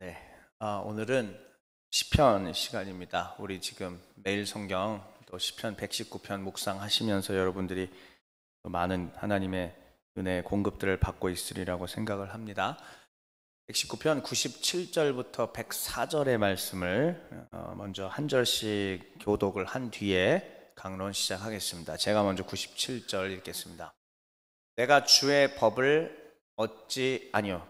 네, 오늘은 시편 시간입니다. 우리 지금 매일 성경 또 시편 119편 묵상하시면서 여러분들이 많은 하나님의 은혜 공급들을 받고 있으리라고 생각을 합니다. 119편 97절부터 104절의 말씀을 먼저 한 절씩 교독을 한 뒤에 강론 시작하겠습니다. 제가 먼저 97절 읽겠습니다. 내가 주의 법을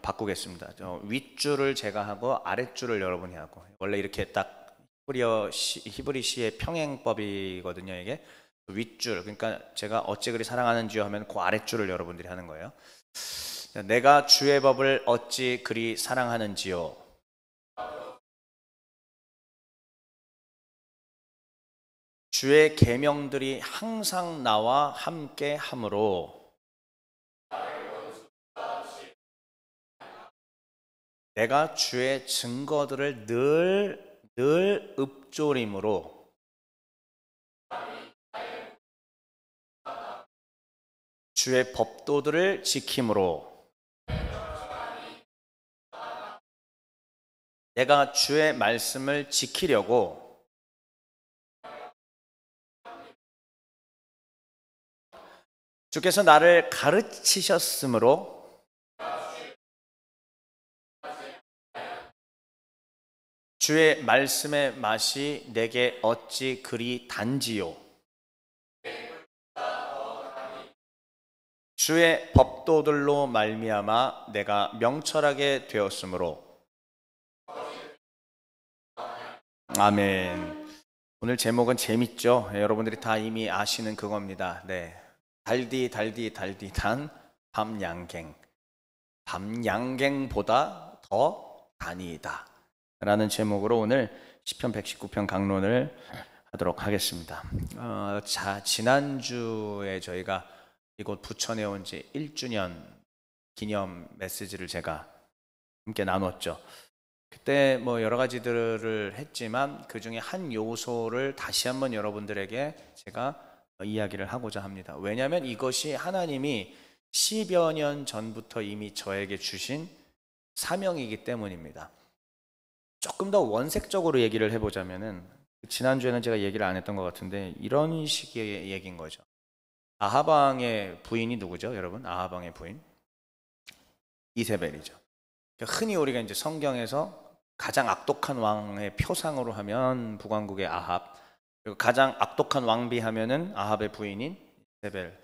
바꾸겠습니다. 윗줄을 제가 하고 아랫줄을 여러분이 하고, 원래 이렇게 딱 히브리시의 평행법이거든요. 이게 윗줄, 그러니까 제가 어찌 그리 사랑하는지요 하면 그 아랫줄을 여러분들이 하는 거예요. 내가 주의 법을 어찌 그리 사랑하는지요. 주의 계명들이 항상 나와 함께 함으로 내가 주의 증거들을 늘 읊조림으로 주의 법도들을 지킴으로 내가 주의 말씀을 지키려고 주께서 나를 가르치셨으므로 주의 말씀의 맛이 내게 어찌 그리 단지요. 주의 법도들로 말미암아 내가 명철하게 되었으므로. 아멘. 오늘 제목은 재밌죠? 여러분들이 다 이미 아시는 그겁니다. 네, 달디단 밤양갱, 밤양갱보다 더 단이다 라는 제목으로 오늘 시편 119편 강론을 하도록 하겠습니다. 지난주에 저희가 이곳 부천에 온 지 1주년 기념 메시지를 제가 함께 나눴죠. 그때 여러 가지들을 했지만 그 중에 한 요소를 다시 한번 여러분들에게 제가 이야기를 하고자 합니다. 왜냐하면 이것이 하나님이 10여 년 전부터 이미 저에게 주신 사명이기 때문입니다. 조금 더 원색적으로 얘기를 해보자면은, 지난주에는 제가 얘기를 안 했던 것 같은데 이런 식의 얘기인 거죠. 아하방의 부인이 누구죠, 여러분? 아하방의 부인 이세벨이죠. 흔히 우리가 이제 성경에서 가장 악독한 왕의 표상으로 하면 북왕국의 아합, 그리고 가장 악독한 왕비 하면은 아합의 부인인 이세벨.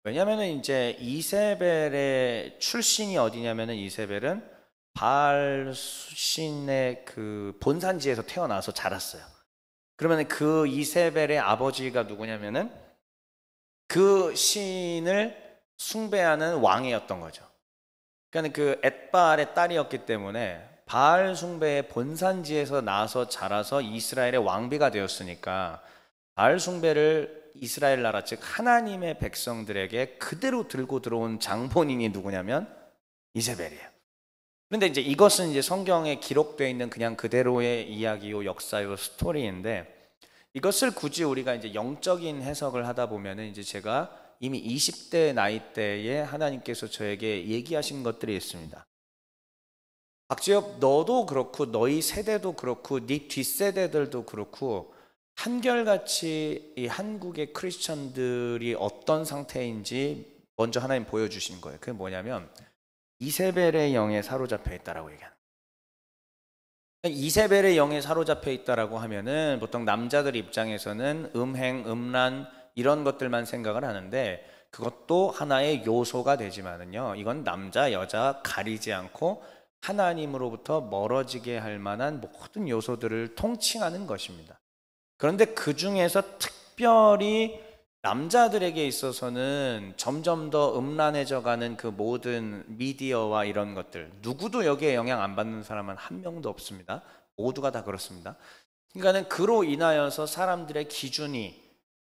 왜냐하면은 이제 이세벨의 출신이 어디냐면은, 이세벨은 바알 신의 그 본산지에서 태어나서 자랐어요. 그러면 그 이세벨의 아버지가 누구냐면은 그 신을 숭배하는 왕이었던 거죠. 그러니까 그 엣바알의 딸이었기 때문에 바알 숭배의 본산지에서 나서 자라서 이스라엘의 왕비가 되었으니까 바알 숭배를 이스라엘 나라, 즉 하나님의 백성들에게 그대로 들고 들어온 장본인이 누구냐면 이세벨이에요. 그런데 이제 이것은 이제 성경에 기록되어 있는 그냥 그대로의 이야기요, 역사요, 스토리인데, 이것을 굳이 우리가 이제 영적인 해석을 하다 보면은 이제 제가 이미 20대 나이대에 하나님께서 저에게 얘기하신 것들이 있습니다. 박지엽, 너도 그렇고 너희 세대도 그렇고 네 뒷세대들도 그렇고 한결같이 이 한국의 크리스천들이 어떤 상태인지 먼저 하나님 보여주신 거예요. 그게 뭐냐면 이세벨의 영에 사로잡혀 있다라고 얘기하는 거예요. 이세벨의 영에 사로잡혀 있다라고 하면은 보통 남자들 입장에서는 음행, 음란 이런 것들만 생각을 하는데, 그것도 하나의 요소가 되지만은요, 이건 남자, 여자 가리지 않고 하나님으로부터 멀어지게 할 만한 모든 요소들을 통칭하는 것입니다. 그런데 그 중에서 특별히 남자들에게 있어서는 점점 더 음란해져가는 그 모든 미디어와 이런 것들, 누구도 여기에 영향 안 받는 사람은 한 명도 없습니다. 모두가 다 그렇습니다. 그러니까는 그로 인하여서 사람들의 기준이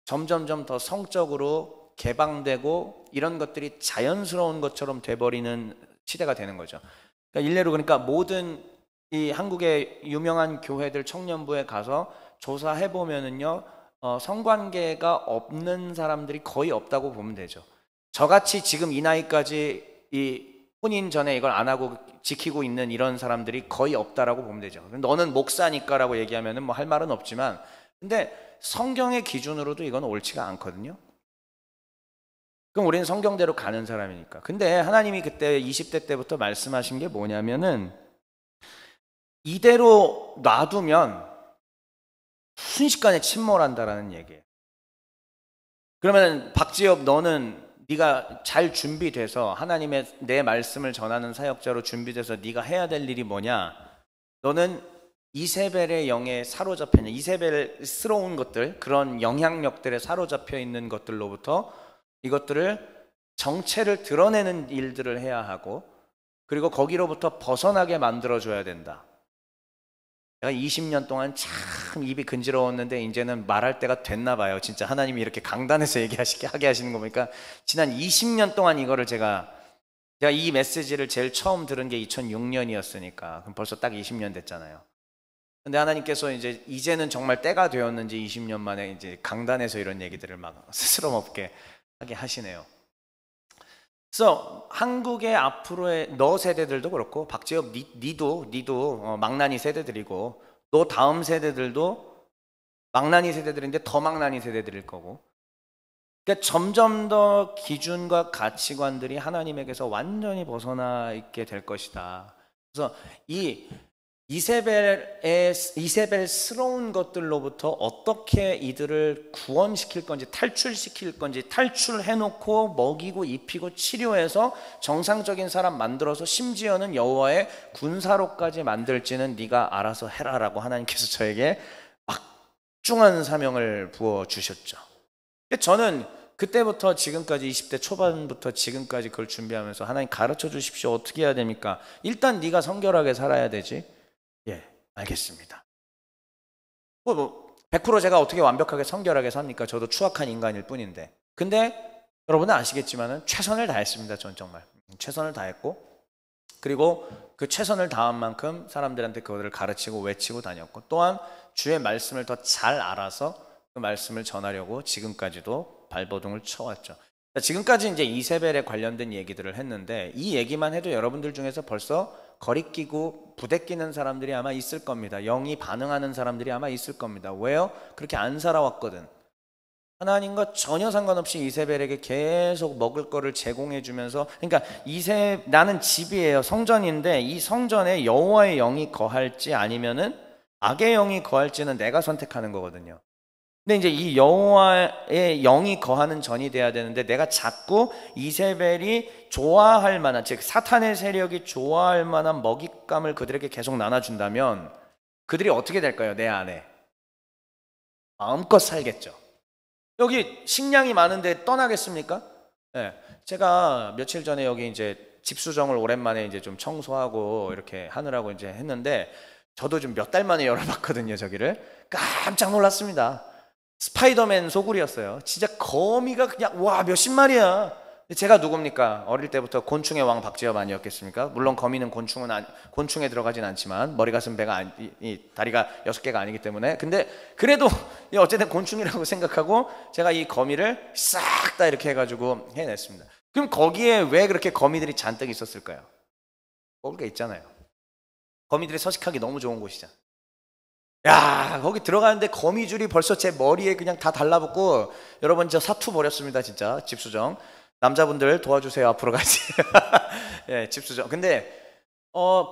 점점점 더 성적으로 개방되고 이런 것들이 자연스러운 것처럼 돼버리는 시대가 되는 거죠. 그러니까 일례로, 그러니까 모든 이 한국의 유명한 교회들 청년부에 가서 조사해 보면은요, 성관계가 없는 사람들이 거의 없다고 보면 되죠. 저같이 지금 이 나이까지 이 혼인 전에 이걸 안 하고 지키고 있는 이런 사람들이 거의 없다라고 보면 되죠. 너는 목사니까라고 얘기하면은 뭐 할 말은 없지만, 근데 성경의 기준으로도 이건 옳지가 않거든요. 그럼 우리는 성경대로 가는 사람이니까. 근데 하나님이 그때 20대 때부터 말씀하신 게 뭐냐면은, 이대로 놔두면 순식간에 침몰한다라는 얘기예요. 그러면 박지엽, 너는 네가 잘 준비돼서 하나님의 내 말씀을 전하는 사역자로 준비돼서 네가 해야 될 일이 뭐냐? 너는 이세벨의 영에 사로잡혀 있는, 이세벨스러운 것들, 그런 영향력들에 사로잡혀 있는 것들로부터 이것들을, 정체를 드러내는 일들을 해야 하고, 그리고 거기로부터 벗어나게 만들어줘야 된다. 내가 20년 동안 참 입이 근지러웠는데 이제는 말할 때가 됐나 봐요. 진짜 하나님이 이렇게 강단에서 하게 하시는 거 보니까, 지난 20년 동안 이거를 제가 이 메시지를 제일 처음 들은 게 2006년이었으니까 그럼 벌써 딱 20년 됐잖아요. 근데 하나님께서 이제는 정말 때가 되었는지 20년 만에 이제 강단에서 이런 얘기들을 막 스스럼 없게 하게 하시네요. 그래서 한국의 앞으로의 너 세대들도 그렇고, 박재엽 니도 망나니 세대들이고, 너 다음 세대들도 망나니 세대들인데 더 망나니 세대들일 거고, 그러니까 점점 더 기준과 가치관들이 하나님에게서 완전히 벗어나 있게 될 것이다. 그래서 이 이세벨스러운 것들로부터 어떻게 이들을 구원시킬 건지, 탈출시킬 건지, 탈출해놓고 먹이고 입히고 치료해서 정상적인 사람 만들어서 심지어는 여호와의 군사로까지 만들지는 네가 알아서 해라라고 하나님께서 저에게 막중한 사명을 부어주셨죠. 저는 그때부터 지금까지, 20대 초반부터 지금까지 그걸 준비하면서, 하나님 가르쳐 주십시오. 어떻게 해야 됩니까? 일단 네가 성결하게 살아야 되지. 예, 알겠습니다. 100% 제가 어떻게 완벽하게 성결하게 삽니까? 저도 추악한 인간일 뿐인데. 근데 여러분은 아시겠지만은 최선을 다했습니다. 전 정말 최선을 다했고, 그리고 그 최선을 다한 만큼 사람들한테 그거를 가르치고 외치고 다녔고, 또한 주의 말씀을 더 잘 알아서 그 말씀을 전하려고 지금까지도 발버둥을 쳐왔죠. 지금까지 이제 이세벨에 관련된 얘기들을 했는데, 이 얘기만 해도 여러분들 중에서 벌써 거리끼고 부대끼는 사람들이 아마 있을 겁니다. 영이 반응하는 사람들이 아마 있을 겁니다. 왜요? 그렇게 안 살아왔거든. 하나님과 전혀 상관없이 이세벨에게 계속 먹을 거를 제공해 주면서, 그러니까 나는 집이에요, 성전인데 이 성전에 여호와의 영이 거할지 아니면은 악의 영이 거할지는 내가 선택하는 거거든요. 근데 이제 이 여호와의 영이 거하는 전이 돼야 되는데, 내가 자꾸 이세벨이 좋아할 만한, 즉 사탄의 세력이 좋아할 만한 먹잇감을 그들에게 계속 나눠준다면 그들이 어떻게 될까요? 내 안에 마음껏 살겠죠. 여기 식량이 많은데 떠나겠습니까? 네. 제가 며칠 전에 여기 이제 집수정을 오랜만에 이제 좀 청소하고 이렇게 하느라고 이제 했는데, 저도 좀 몇 달 만에 열어봤거든요. 저기를 깜짝 놀랐습니다. 스파이더맨 소굴이었어요. 진짜 거미가 그냥 와 몇십 마리야. 제가 누굽니까? 어릴 때부터 곤충의 왕 박재엽 아니었겠습니까? 물론 거미는 곤충에 들어가진 않지만, 머리 가슴 배가 다리가 6개가 아니기 때문에. 근데 그래도 어쨌든 곤충이라고 생각하고 제가 이 거미를 싹 다 이렇게 해가지고 해냈습니다. 그럼 거기에 왜 그렇게 거미들이 잔뜩 있었을까요? 먹을 게 있잖아요. 거미들이 서식하기 너무 좋은 곳이잖아. 야, 거기 들어가는데 거미줄이 벌써 제 머리에 그냥 다 달라붙고, 여러분 저 사투 버렸습니다. 진짜 집수정 남자분들 도와주세요. 앞으로 같이. 예, 집수정. 근데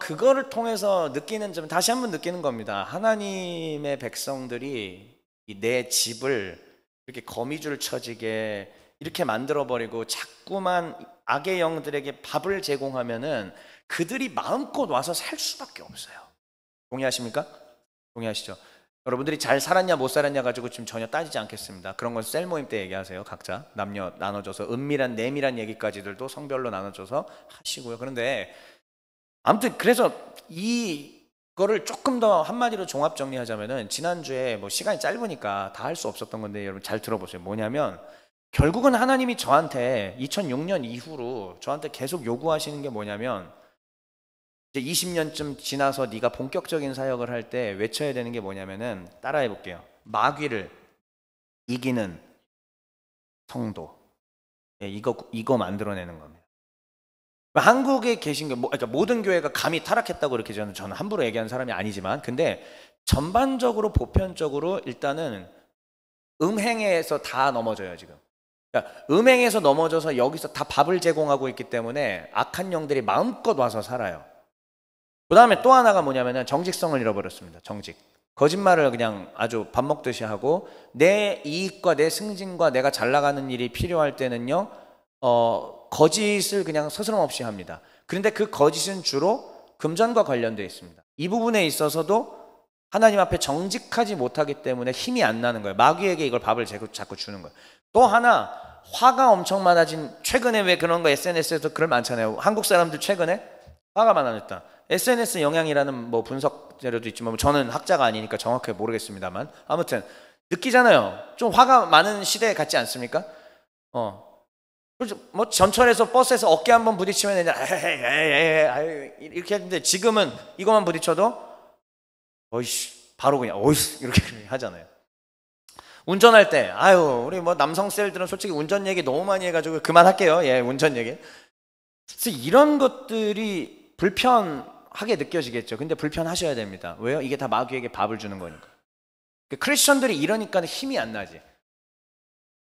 그거를 통해서 느끼는 점, 다시 한번 느끼는 겁니다. 하나님의 백성들이 내 집을 이렇게 거미줄 쳐지게 이렇게 만들어버리고 자꾸만 악의 영들에게 밥을 제공하면은 그들이 마음껏 와서 살 수밖에 없어요. 동의하십니까? 동의하시죠? 여러분들이 잘 살았냐 못 살았냐 가지고 지금 전혀 따지지 않겠습니다. 그런 건 셀 모임 때 얘기하세요. 각자 남녀 나눠줘서 은밀한 내밀한 얘기까지들도 성별로 나눠줘서 하시고요. 그런데 아무튼 그래서 이거를 조금 더 한마디로 종합 정리하자면은, 지난주에 뭐 시간이 짧으니까 다 할 수 없었던 건데 여러분 잘 들어보세요. 뭐냐면 결국은 하나님이 저한테 2006년 이후로 저한테 계속 요구하시는 게 뭐냐면, 이제 20년쯤 지나서 네가 본격적인 사역을 할 때 외쳐야 되는 게 뭐냐면은, 따라해 볼게요. 마귀를 이기는 성도. 예, 이거 만들어내는 겁니다. 한국에 계신 게 그러니까 모든 교회가 감히 타락했다고 이렇게 저는 함부로 얘기하는 사람이 아니지만, 근데 전반적으로 보편적으로 일단은 음행에서 다 넘어져요 지금. 그러니까 음행에서 넘어져서 여기서 다 밥을 제공하고 있기 때문에 악한 영들이 마음껏 와서 살아요. 그 다음에 또 하나가 뭐냐면은 정직성을 잃어버렸습니다. 정직. 거짓말을 그냥 아주 밥 먹듯이 하고, 내 이익과 내 승진과 내가 잘 나가는 일이 필요할 때는요 거짓을 그냥 서스럼없이 합니다. 그런데 그 거짓은 주로 금전과 관련되어 있습니다. 이 부분에 있어서도 하나님 앞에 정직하지 못하기 때문에 힘이 안 나는 거예요. 마귀에게 이걸 밥을 자꾸 주는 거예요. 또 하나, 화가 엄청 많아진, 최근에 왜 그런 거 SNS에서 글 많잖아요. 한국 사람들 최근에 화가 많아졌다. SNS 영향이라는 뭐 분석 자료도 있지만 저는 학자가 아니니까 정확하게 모르겠습니다만, 아무튼 느끼잖아요. 좀 화가 많은 시대 같지 않습니까? 뭐 전철에서 버스에서 어깨 한번 부딪히면 이렇게 했는데, 지금은 이것만 부딪혀도 어이씨 바로 그냥 어이씨 이렇게 하잖아요. 운전할 때 우리 뭐 남성 셀들은 솔직히 운전 얘기 너무 많이 해가지고 그만할게요. 예, 운전 얘기. 그래서 이런 것들이 불편하게 느껴지겠죠. 근데 불편하셔야 됩니다. 왜요? 이게 다 마귀에게 밥을 주는 거니까. 크리스천들이 이러니까 힘이 안 나지.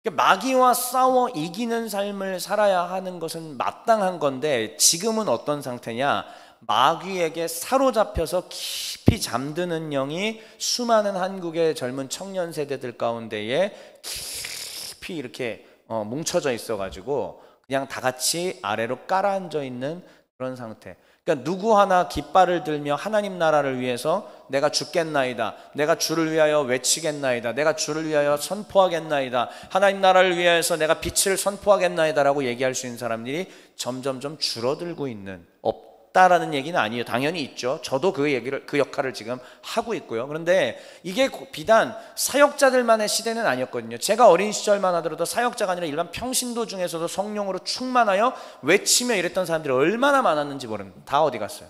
마귀와 싸워 이기는 삶을 살아야 하는 것은 마땅한 건데, 지금은 어떤 상태냐? 마귀에게 사로잡혀서 깊이 잠드는 영이 수많은 한국의 젊은 청년 세대들 가운데에 깊이 이렇게 뭉쳐져 있어가지고 그냥 다 같이 아래로 깔아앉아 있는 그런 상태. 그러니까 누구 하나 깃발을 들며 하나님 나라를 위해서 내가 죽겠나이다, 내가 주를 위하여 외치겠나이다, 내가 주를 위하여 선포하겠나이다, 하나님 나라를 위해서 내가 빛을 선포하겠나이다 라고 얘기할 수 있는 사람들이 점점점 줄어들고 있는, 없다라는 얘기는 아니에요. 당연히 있죠. 저도 그 역할을 지금 하고 있고요. 그런데 이게 비단 사역자들만의 시대는 아니었거든요. 제가 어린 시절만 하더라도 사역자가 아니라 일반 평신도 중에서도 성령으로 충만하여 외치며 이랬던 사람들이 얼마나 많았는지 모릅니다. 다 어디 갔어요?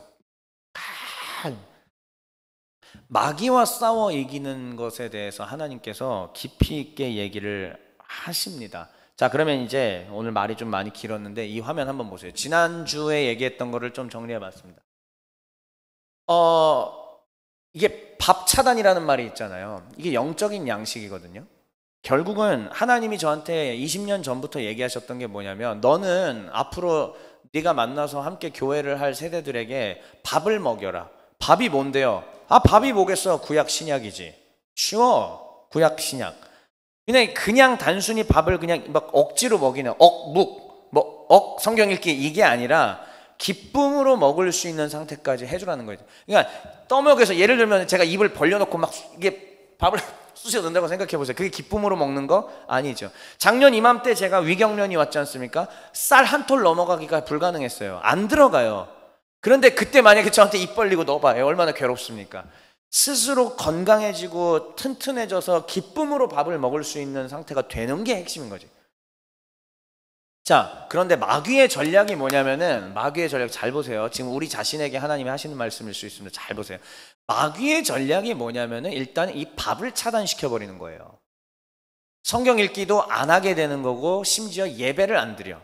마귀와 싸워 이기는 것에 대해서 하나님께서 깊이 있게 얘기를 하십니다. 자, 그러면 이제 오늘 말이 좀 많이 길었는데 이 화면 한번 보세요. 지난주에 얘기했던 거를 좀 정리해 봤습니다. 이게 밥 차단이라는 말이 있잖아요. 이게 영적인 양식이거든요. 결국은 하나님이 저한테 20년 전부터 얘기하셨던 게 뭐냐면, 너는 앞으로 네가 만나서 함께 교회를 할 세대들에게 밥을 먹여라. 밥이 뭔데요? 밥이 뭐겠어? 구약 신약이지. 쉬워. 구약 신약. 그냥 단순히 밥을 그냥 막 억지로 먹이는 성경 읽기 이게 아니라 기쁨으로 먹을 수 있는 상태까지 해주라는 거죠. 그러니까 떠먹여서, 예를 들면 제가 입을 벌려놓고 막 이게 밥을 쑤셔 넣는다고 생각해 보세요. 그게 기쁨으로 먹는 거 아니죠. 작년 이맘때 제가 위경련이 왔지 않습니까? 쌀 한 톨 넘어가기가 불가능했어요. 안 들어가요. 그런데 그때 만약에 저한테 입 벌리고 넣어봐요. 얼마나 괴롭습니까? 스스로 건강해지고 튼튼해져서 기쁨으로 밥을 먹을 수 있는 상태가 되는 게 핵심인 거지. 자, 그런데 마귀의 전략이 뭐냐면은, 마귀의 전략 잘 보세요. 지금 우리 자신에게 하나님이 하시는 말씀일 수 있습니다. 잘 보세요. 마귀의 전략이 뭐냐면은 일단 이 밥을 차단시켜버리는 거예요. 성경 읽기도 안 하게 되는 거고, 심지어 예배를 안 드려.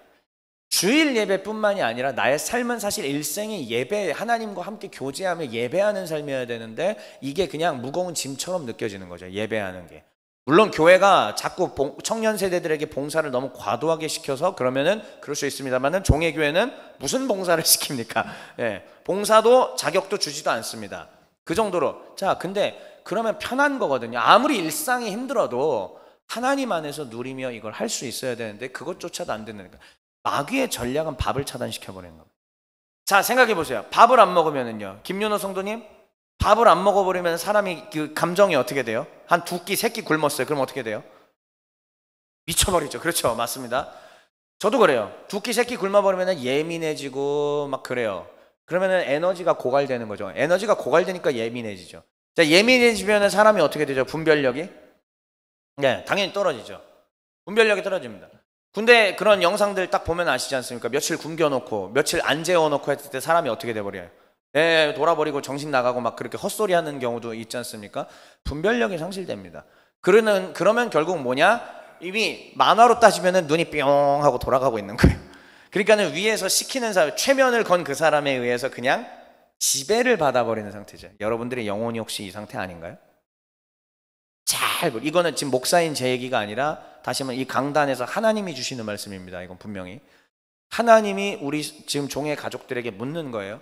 주일 예배뿐만이 아니라 나의 삶은 사실 일생의 예배, 하나님과 함께 교제하며 예배하는 삶이어야 되는데 이게 그냥 무거운 짐처럼 느껴지는 거죠. 예배하는 게. 물론 교회가 자꾸 청년 세대들에게 봉사를 너무 과도하게 시켜서 그러면은 그럴 수 있습니다만은, 종의 교회는 무슨 봉사를 시킵니까? 예, 봉사도 자격도 주지도 않습니다. 그 정도로. 자, 근데 그러면 편한 거거든요. 아무리 일상이 힘들어도 하나님 안에서 누리며 이걸 할 수 있어야 되는데 그것조차도 안 되는 거예요. 마귀의 전략은 밥을 차단시켜버리는 겁니다. 자, 생각해 보세요. 밥을 안 먹으면은요, 김윤호 성도님, 밥을 안 먹어버리면 사람이 그 감정이 어떻게 돼요? 한 두 끼, 세 끼 굶었어요. 그럼 어떻게 돼요? 미쳐버리죠. 그렇죠. 맞습니다. 저도 그래요. 두 끼, 세 끼 굶어버리면 예민해지고 막 그래요. 그러면은 에너지가 고갈되는 거죠. 에너지가 고갈되니까 예민해지죠. 자, 예민해지면 사람이 어떻게 되죠? 분별력이? 네, 당연히 떨어지죠. 분별력이 떨어집니다. 근데 그런 영상들 딱 보면 아시지 않습니까? 며칠 굶겨놓고 며칠 안 재워놓고 했을 때 사람이 어떻게 돼버려요? 예, 돌아버리고 정신 나가고 막 그렇게 헛소리 하는 경우도 있지 않습니까? 분별력이 상실됩니다. 그러면 결국 뭐냐? 이미 만화로 따지면 눈이 뿅 하고 돌아가고 있는 거예요. 그러니까는 위에서 시키는 사람, 최면을 건 그 사람에 의해서 그냥 지배를 받아버리는 상태죠. 여러분들의 영혼이 혹시 이 상태 아닌가요? 이거는 지금 목사인 제 얘기가 아니라 다시 한번 이 강단에서 하나님이 주시는 말씀입니다. 이건 분명히 하나님이 우리 지금 종의 가족들에게 묻는 거예요.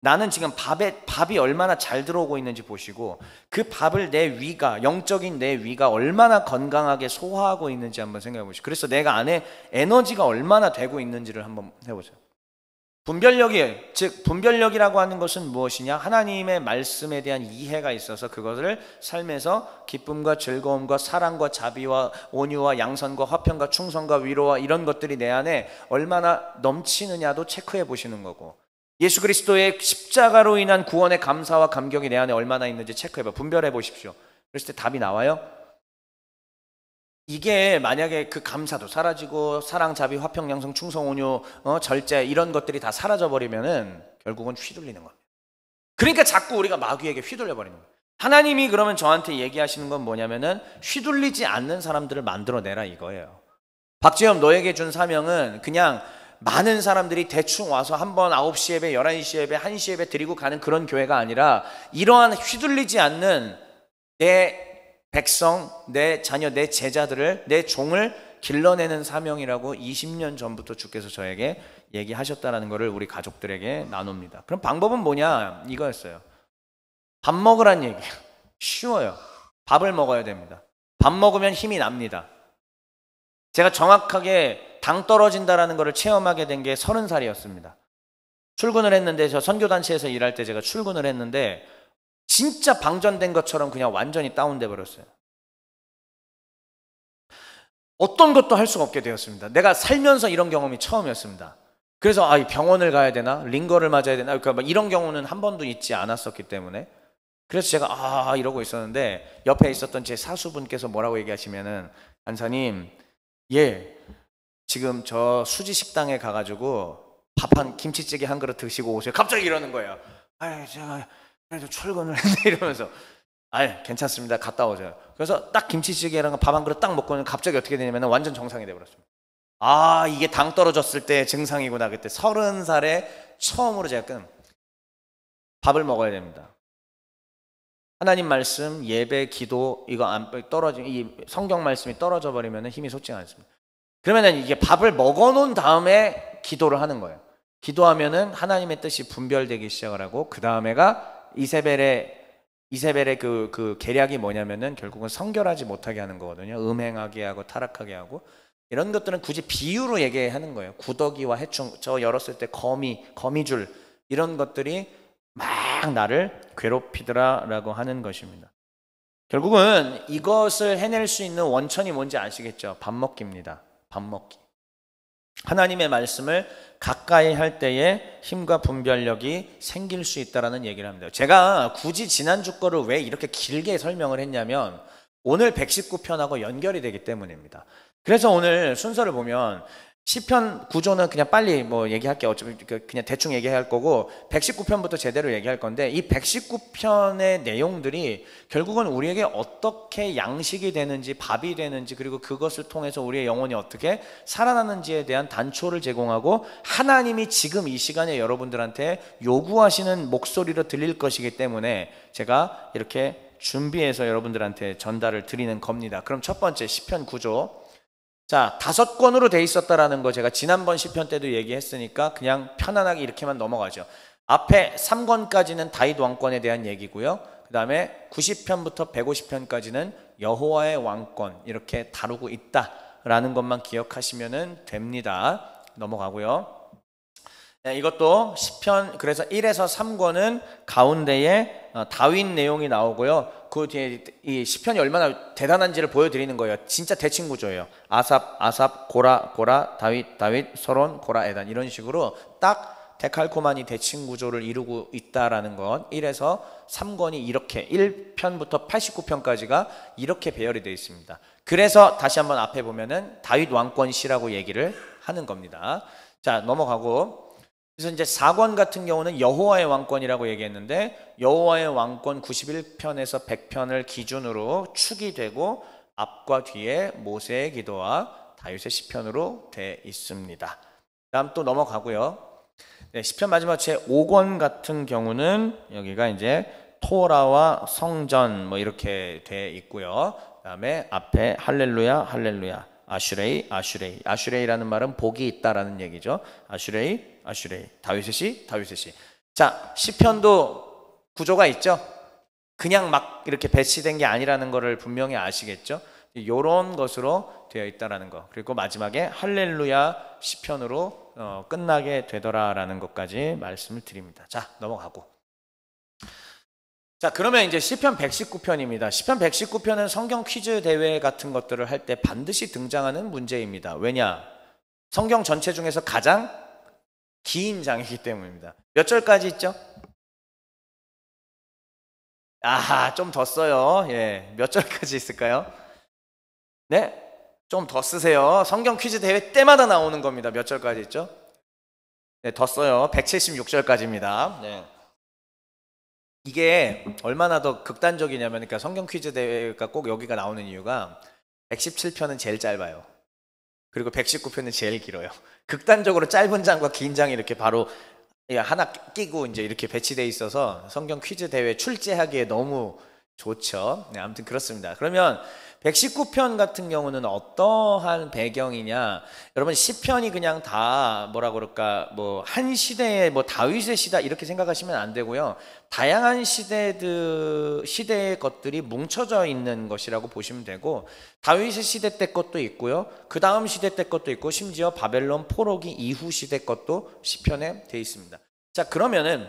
나는 지금 밥이 얼마나 잘 들어오고 있는지 보시고 그 밥을 내 위가, 영적인 내 위가 얼마나 건강하게 소화하고 있는지 한번 생각해 보시고, 그래서 내가 안에 에너지가 얼마나 되고 있는지를 한번 해보세요. 분별력이라고 하는 것은 무엇이냐? 하나님의 말씀에 대한 이해가 있어서 그것을 삶에서 기쁨과 즐거움과 사랑과 자비와 온유와 양선과 화평과 충성과 위로와 이런 것들이 내 안에 얼마나 넘치느냐도 체크해 보시는 거고, 예수 그리스도의 십자가로 인한 구원의 감사와 감격이 내 안에 얼마나 있는지 체크해 봐, 분별해 보십시오. 그랬을 때 답이 나와요. 이게 만약에 그 감사도 사라지고 사랑, 자비, 화평, 양성, 충성, 온유, 절제 이런 것들이 다 사라져 버리면은 결국은 휘둘리는 겁니다. 그러니까 자꾸 우리가 마귀에게 휘둘려 버리는 거예요. 하나님이 그러면 저한테 얘기하시는 건 뭐냐면은 휘둘리지 않는 사람들을 만들어내라 이거예요. 박재현, 너에게 준 사명은 그냥 많은 사람들이 대충 와서 한번 9시 예배, 11시 예배, 1시 예배 드리고 가는 그런 교회가 아니라 이러한 휘둘리지 않는 내 백성, 내 자녀, 내 제자들을, 내 종을 길러내는 사명이라고 20년 전부터 주께서 저에게 얘기하셨다는 것을 우리 가족들에게 나눕니다. 그럼 방법은 뭐냐? 이거였어요. 밥 먹으란 얘기예요. 쉬워요. 밥을 먹어야 됩니다. 밥 먹으면 힘이 납니다. 제가 정확하게 당 떨어진다라는 것을 체험하게 된 게 30살이었습니다. 출근을 했는데, 저 선교단체에서 일할 때 제가 출근을 했는데 진짜 방전된 것처럼 그냥 완전히 다운돼 버렸어요. 어떤 것도 할 수가 없게 되었습니다. 내가 살면서 이런 경험이 처음이었습니다. 그래서 병원을 가야 되나? 링거를 맞아야 되나? 그러니까 이런 경우는 한 번도 있지 않았었기 때문에, 그래서 제가 이러고 있었는데 옆에 있었던 제 사수분께서 뭐라고 얘기하시면은, 간사님, 지금 저 수지 식당에 가가지고 김치찌개 한 그릇 드시고 오세요. 갑자기 이러는 거예요. 제가 그래도 출근을 했네 이러면서, 괜찮습니다. 갔다 오세요. 그래서 딱 김치찌개랑 밥 한 그릇 딱 먹고는 갑자기 어떻게 되냐면 완전 정상이 돼버렸습니다. 이게 당 떨어졌을 때 증상이구나. 그때 30살에 처음으로 제가 밥을 먹어야 됩니다. 하나님 말씀, 예배, 기도 이거 이 성경 말씀이 떨어져 버리면 힘이 솟지 않습니다. 그러면은 이게 밥을 먹어놓은 다음에 기도를 하는 거예요. 기도하면은 하나님의 뜻이 분별되기 시작을 하고, 그 다음에가 이세벨의 그 계략이 뭐냐면은 결국은 성결하지 못하게 하는 거거든요. 음행하게 하고 타락하게 하고, 이런 것들은 굳이 비유로 얘기하는 거예요. 구더기와 해충, 저 열었을 때 거미줄, 이런 것들이 막 나를 괴롭히더라라고 하는 것입니다. 결국은 이것을 해낼 수 있는 원천이 뭔지 아시겠죠? 밥 먹기입니다. 밥 먹기. 하나님의 말씀을 가까이 할 때에 힘과 분별력이 생길 수 있다는 얘기를 합니다. 제가 굳이 지난주 거를 왜 이렇게 길게 설명을 했냐면 오늘 119편하고 연결이 되기 때문입니다. 그래서 오늘 순서를 보면 시편 구조는 그냥 빨리 얘기할게요. 어차피 그냥 대충 얘기할 거고 119편부터 제대로 얘기할 건데, 이 119편의 내용들이 결국은 우리에게 어떻게 양식이 되는지, 밥이 되는지, 그리고 그것을 통해서 우리의 영혼이 어떻게 살아나는지에 대한 단초를 제공하고, 하나님이 지금 이 시간에 여러분들한테 요구하시는 목소리로 들릴 것이기 때문에 제가 이렇게 준비해서 여러분들한테 전달을 드리는 겁니다. 그럼 첫 번째 시편 구조. 자, 5권으로 돼 있었다라는 거 제가 지난번 시편 때도 얘기했으니까 그냥 편안하게 이렇게만 넘어가죠. 앞에 3권까지는 다윗 왕권에 대한 얘기고요. 그 다음에 90편부터 150편까지는 여호와의 왕권, 이렇게 다루고 있다라는 것만 기억하시면 됩니다. 넘어가고요. 이것도 시편, 그래서 1에서 3권은 가운데에 다윗 내용이 나오고요. 그 뒤에 이 시편이 얼마나 대단한지를 보여드리는 거예요. 진짜 대칭 구조예요. 아삽, 고라, 다윗, 서론, 고라, 에단, 이런 식으로 딱 데칼코마니 대칭 구조를 이루고 있다라는 것. 1에서 3권이 이렇게 1편부터 89편까지가 이렇게 배열이 되어 있습니다. 그래서 다시 한번 앞에 보면은 다윗 왕권 시라고 얘기를 하는 겁니다. 자, 넘어가고, 그래서 이제 4권 같은 경우는 여호와의 왕권이라고 얘기했는데, 여호와의 왕권 91편에서 100편을 기준으로 축이 되고 앞과 뒤에 모세의 기도와 다윗의 시편으로 돼 있습니다. 다음 또 넘어가고요. 네, 시편 마지막 제 5권 같은 경우는 여기가 이제 토라와 성전 뭐 이렇게 돼 있고요. 그다음에 앞에 할렐루야 할렐루야 아슈레이 아슈레이 아슈레이라는 말은 복이 있다라는 얘기죠. 아슈레이 아슈레이 다윗의 시 다윗의 시. 자, 시편도 구조가 있죠. 그냥 막 이렇게 배치된 게 아니라는 거를 분명히 아시겠죠. 이런 것으로 되어 있다라는 거. 그리고 마지막에 할렐루야 시편으로 끝나게 되더라라는 것까지 말씀을 드립니다. 자, 넘어가고. 자, 그러면 이제 시편 119편입니다. 시편 119편은 성경 퀴즈 대회 같은 것들을 할 때 반드시 등장하는 문제입니다. 왜냐? 성경 전체 중에서 가장 긴 장이기 때문입니다. 몇 절까지 있죠? 아하, 좀 더 써요. 예, 몇 절까지 있을까요? 네? 좀 더 쓰세요. 성경 퀴즈 대회 때마다 나오는 겁니다. 몇 절까지 있죠? 네, 더 써요. 176절까지입니다. 네. 이게 얼마나 더 극단적이냐면, 그러니까 성경 퀴즈 대회가 꼭 여기가 나오는 이유가 117편은 제일 짧아요. 그리고 119편은 제일 길어요. 극단적으로 짧은 장과 긴 장이 이렇게 바로 하나 끼고 이제 이렇게 배치되어 있어서 성경 퀴즈 대회 출제하기에 너무 좋죠. 네, 아무튼 그렇습니다. 그러면 119편 같은 경우는 어떠한 배경이냐? 여러분, 시편이 그냥 다 뭐라 그럴까, 뭐 한 시대에 뭐 다윗의 시다 이렇게 생각하시면 안 되고요. 다양한 시대의 것들이 뭉쳐져 있는 것이라고 보시면 되고, 다윗의 시대 때 것도 있고요. 그 다음 시대 때 것도 있고, 심지어 바벨론 포로기 이후 시대 것도 시편에 돼 있습니다. 자, 그러면은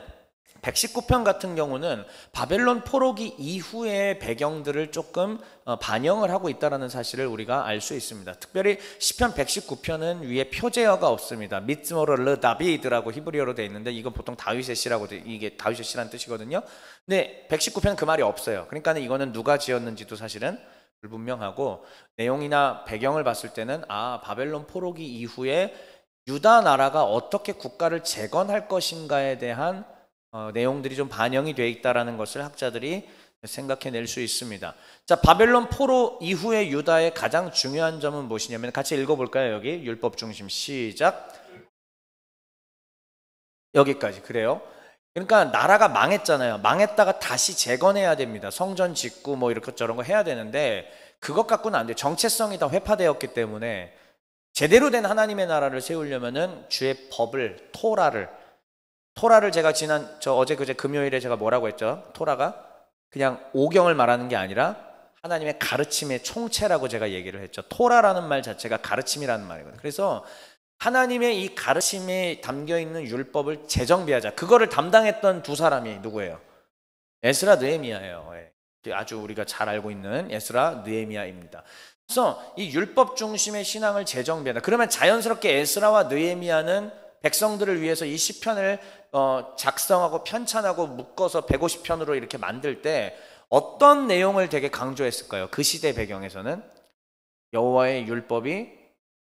119편 같은 경우는 바벨론 포로기 이후의 배경들을 조금 반영을 하고 있다는 사실을 우리가 알 수 있습니다. 특별히 시편 119편은 위에 표제어가 없습니다. 미츠모르 르 다비드라고 히브리어로 되어 있는데, 이건 보통 다윗의 시라고 이게 다윗의 시라는 뜻이거든요. 근데 119편은 그 말이 없어요. 그러니까 이거는 누가 지었는지도 사실은 불분명하고, 내용이나 배경을 봤을 때는 바벨론 포로기 이후에 유다 나라가 어떻게 국가를 재건할 것인가에 대한 내용들이 좀 반영이 되어 있다는 것을 학자들이 생각해낼 수 있습니다. 자, 바벨론 포로 이후의 유다의 가장 중요한 점은 무엇이냐면, 같이 읽어볼까요? 여기 율법 중심 시작. 여기까지. 그래요. 그러니까 나라가 망했잖아요. 망했다가 다시 재건해야 됩니다. 성전 짓고 뭐 이렇게 저런 거 해야 되는데, 그것 갖고는 안 돼요. 정체성이 다 회파되었기 때문에 제대로 된 하나님의 나라를 세우려면은 주의 법을, 토라를 제가 어제 그제 금요일에 제가 뭐라고 했죠? 토라가 그냥 오경을 말하는 게 아니라 하나님의 가르침의 총체라고 제가 얘기를 했죠. 토라라는 말 자체가 가르침이라는 말이거든요. 그래서 하나님의 이 가르침에 담겨 있는 율법을 재정비하자. 그거를 담당했던 두 사람이 누구예요? 에스라 느헤미야예요. 아주 우리가 잘 알고 있는 에스라 느헤미야입니다. 그래서 이 율법 중심의 신앙을 재정비하다. 그러면 자연스럽게 에스라와 느헤미야는 백성들을 위해서 이 시편을 작성하고 편찬하고 묶어서 150편으로 이렇게 만들 때 어떤 내용을 되게 강조했을까요? 그 시대 배경에서는 여호와의 율법이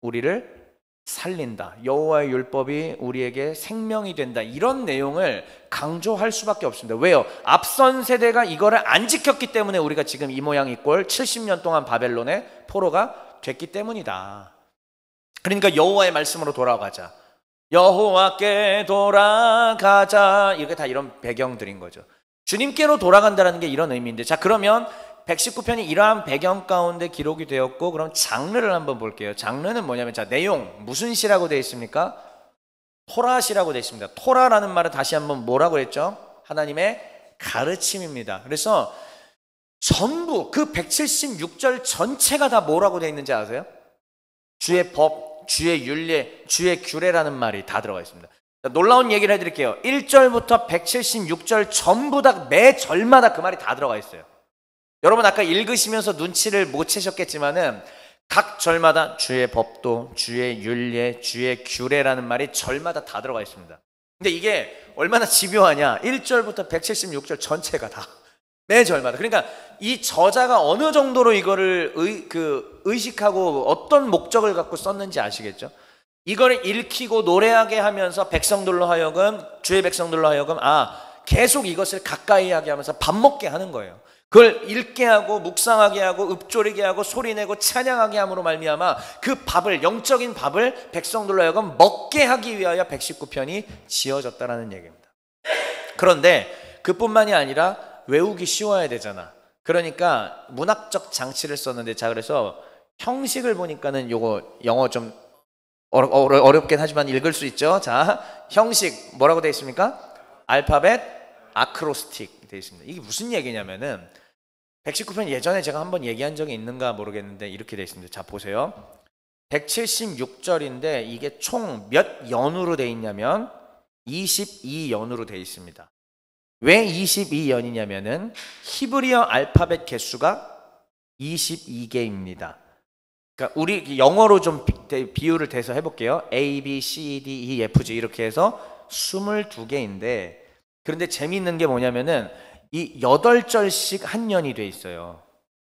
우리를 살린다, 여호와의 율법이 우리에게 생명이 된다, 이런 내용을 강조할 수밖에 없습니다. 왜요? 앞선 세대가 이거를 안 지켰기 때문에 우리가 지금 이 모양 이 꼴 70년 동안 바벨론의 포로가 됐기 때문이다. 그러니까 여호와의 말씀으로 돌아가자, 여호와께 돌아가자, 이렇게 다 이런 배경들인 거죠. 주님께로 돌아간다는 게 이런 의미인데, 자, 그러면 119편이 이러한 배경 가운데 기록이 되었고, 그럼 장르를 한번 볼게요. 장르는 뭐냐면, 자, 내용 무슨 시라고 되어 있습니까? 토라시라고 되어 있습니다. 토라라는 말은 다시 한번 뭐라고 했죠? 하나님의 가르침입니다. 그래서 전부 그 176절 전체가 다 뭐라고 되어 있는지 아세요? 주의 법, 주의 율례, 주의 규례라는 말이 다 들어가 있습니다. 자, 놀라운 얘기를 해드릴게요. 1절부터 176절 전부 다 매 절마다 그 말이 다 들어가 있어요. 여러분 아까 읽으시면서 눈치를 못 채셨겠지만은 각 절마다 주의 법도, 주의 율례, 주의 규례라는 말이 절마다 다 들어가 있습니다. 근데 이게 얼마나 집요하냐? 1절부터 176절 전체가 다 매 절마다. 그러니까 이 저자가 어느 정도로 이거를 의식하고 어떤 목적을 갖고 썼는지 아시겠죠? 이거를 읽히고 노래하게 하면서 백성들로 하여금, 주의 백성들로 하여금, 계속 이것을 가까이 하게 하면서 밥 먹게 하는 거예요. 그걸 읽게 하고 묵상하게 하고 읊조리게 하고 소리내고 찬양하게 함으로 말미암아 그 밥을, 영적인 밥을 백성들로 하여금 먹게 하기 위하여 119편이 지어졌다라는 얘기입니다. 그런데 그뿐만이 아니라 외우기 쉬워야 되잖아. 그러니까 문학적 장치를 썼는데, 자, 그래서 형식을 보니까는 요거 영어 좀 어렵긴 하지만 읽을 수 있죠. 자, 형식 뭐라고 되어 있습니까? 알파벳 아크로스틱 되어 있습니다. 이게 무슨 얘기냐면은 119편 예전에 제가 한번 얘기한 적이 있는가 모르겠는데 이렇게 되어 있습니다. 자, 보세요. 176절인데 이게 총 몇 연으로 되어 있냐면 22연으로 되어 있습니다. 왜 22연이냐면은 히브리어 알파벳 개수가 22개입니다. 그러니까 우리 영어로 좀 비율을 대서 해볼게요. A, B, C, D, E, F, G 이렇게 해서 22개인데, 그런데 재미있는 게 뭐냐면은 이 8절씩 한 년이 돼 있어요.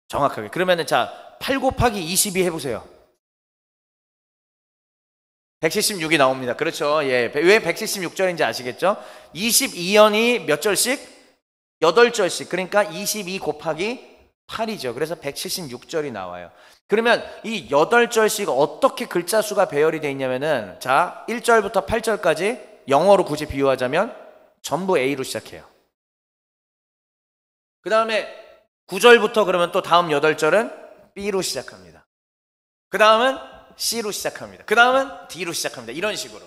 정확하게. 그러면은 자, 8 곱하기 22 해보세요. 176이 나옵니다. 그렇죠. 예. 왜 176절인지 아시겠죠? 22연이 몇 절씩? 8절씩. 그러니까 22 곱하기 8이죠. 그래서 176절이 나와요. 그러면 이 8절씩 어떻게 글자 수가 배열이 되어 있냐면은, 자, 1절부터 8절까지 영어로 굳이 비유하자면 전부 A로 시작해요. 그 다음에 9절부터 그러면 또 다음 8절은 B로 시작합니다. 그 다음은 C로 시작합니다. 그 다음은 D로 시작합니다. 이런 식으로.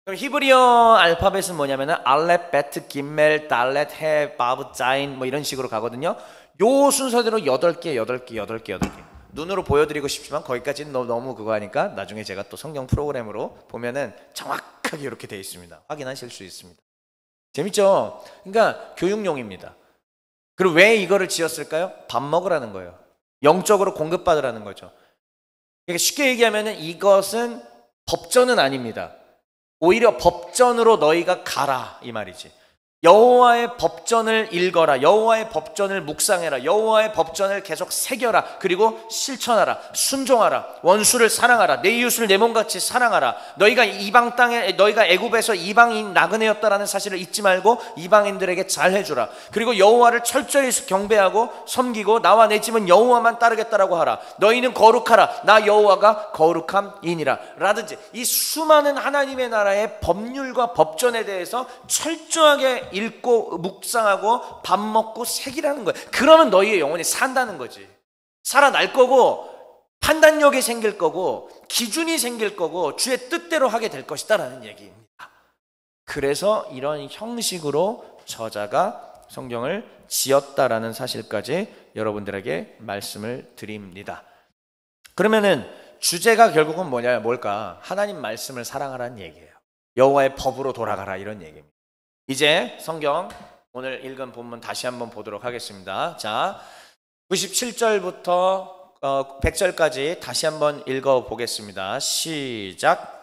그럼 히브리어 알파벳은 뭐냐면은 알렛, 베트, 김멜, 달렛, 해, 바브, 자인 뭐 이런 식으로 가거든요. 요 순서대로 8개, 8개, 8개, 8개. 눈으로 보여드리고 싶지만 거기까지는 너무 그거 하니까 나중에 제가 또 성경 프로그램으로 보면은 정확하게 이렇게 되어 있습니다. 확인하실 수 있습니다. 재밌죠? 그러니까 교육용입니다. 그리고 왜 이거를 지었을까요? 밥 먹으라는 거예요. 영적으로 공급받으라는 거죠. 그러니까 쉽게 얘기하면은 이것은 법전은 아닙니다. 오히려 법전으로 너희가 가라 이 말이지. 여호와의 법전을 읽어라. 여호와의 법전을 묵상해라. 여호와의 법전을 계속 새겨라. 그리고 실천하라. 순종하라. 원수를 사랑하라. 내 이웃을 내 몸같이 사랑하라. 너희가 이방 땅에, 너희가 애굽에서 이방인 나그네였다라는 사실을 잊지 말고 이방인들에게 잘해주라. 그리고 여호와를 철저히 경배하고 섬기고 나와 내 집은 여호와만 따르겠다라고 하라. 너희는 거룩하라. 나 여호와가 거룩함이니라. 라든지 이 수많은 하나님의 나라의 법률과 법전에 대해서 철저하게 읽고 묵상하고 밥 먹고 새기라는 거예요. 그러면 너희의 영혼이 산다는 거지. 살아날 거고 판단력이 생길 거고 기준이 생길 거고 주의 뜻대로 하게 될 것이다 라는 얘기입니다. 그래서 이런 형식으로 저자가 성경을 지었다라는 사실까지 여러분들에게 말씀을 드립니다. 그러면은 주제가 결국은 뭘까? 하나님 말씀을 사랑하라는 얘기예요. 여호와의 법으로 돌아가라 이런 얘기입니다. 이제 성경 오늘 읽은 본문 다시 한번 보도록 하겠습니다. 자, 97절부터 100절까지 다시 한번 읽어보겠습니다. 시작.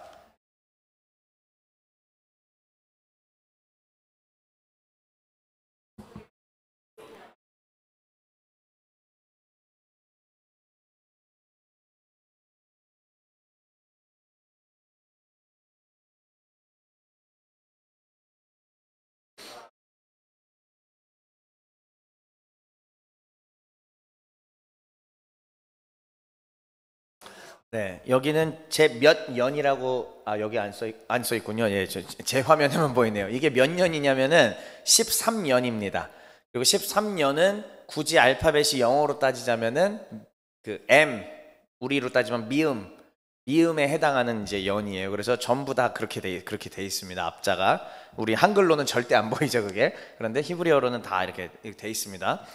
네, 여기는 제 몇 년이라고 여기 안 써 있군요. 예, 제 화면에만 보이네요. 이게 몇 년이냐면은 13년입니다. 그리고 13년은 굳이 알파벳이 영어로 따지자면은 그 M, 우리로 따지면 미음에 해당하는 이제 연이에요. 그래서 전부 다 그렇게 돼 있습니다. 앞자가 우리 한글로는 절대 안 보이죠, 그게. 그런데 히브리어로는 다 이렇게 돼 있습니다.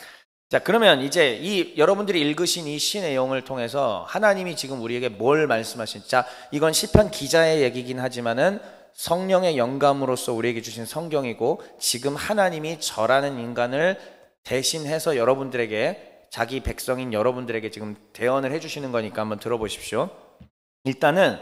자, 그러면 이제 이 여러분들이 읽으신 이 시 내용을 통해서 하나님이 지금 우리에게 뭘 말씀하신지, 자, 이건 시편 기자의 얘기긴 하지만은 성령의 영감으로서 우리에게 주신 성경이고 지금 하나님이 저라는 인간을 대신해서 여러분들에게, 자기 백성인 여러분들에게 지금 대언을 해주시는 거니까 한번 들어보십시오. 일단은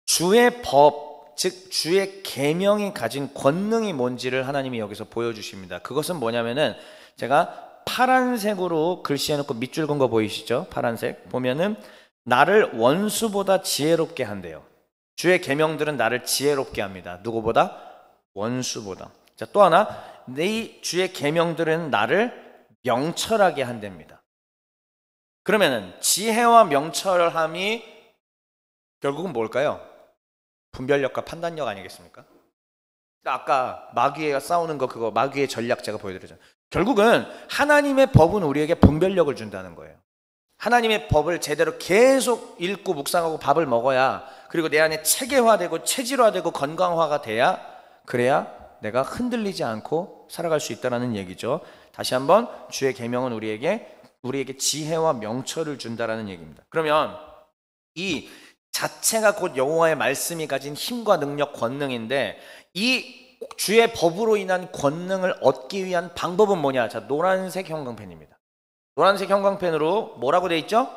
주의 법, 즉 주의 계명이 가진 권능이 뭔지를 하나님이 여기서 보여주십니다. 그것은 뭐냐면은 제가 파란색으로 글씨 해놓고 밑줄 건 거 보이시죠? 파란색 보면은 나를 원수보다 지혜롭게 한대요. 주의 계명들은 나를 지혜롭게 합니다. 누구보다? 원수보다. 자, 또 하나, 네 주의 계명들은 나를 명철하게 한답니다. 그러면은 지혜와 명철함이 결국은 뭘까요? 분별력과 판단력 아니겠습니까? 아까 마귀와 싸우는 거, 그거 마귀의 전략 제가 보여드렸잖아요. 결국은 하나님의 법은 우리에게 분별력을 준다는 거예요. 하나님의 법을 제대로 계속 읽고 묵상하고 밥을 먹어야, 그리고 내 안에 체계화되고 체질화되고 건강화가 돼야, 그래야 내가 흔들리지 않고 살아갈 수 있다는 얘기죠. 다시 한번, 주의 계명은 우리에게 지혜와 명철을 준다라는 얘기입니다. 그러면 이 자체가 곧 여호와의 말씀이 가진 힘과 능력, 권능인데, 이 주의 법으로 인한 권능을 얻기 위한 방법은 뭐냐? 자, 노란색 형광펜입니다. 노란색 형광펜으로 뭐라고 돼 있죠?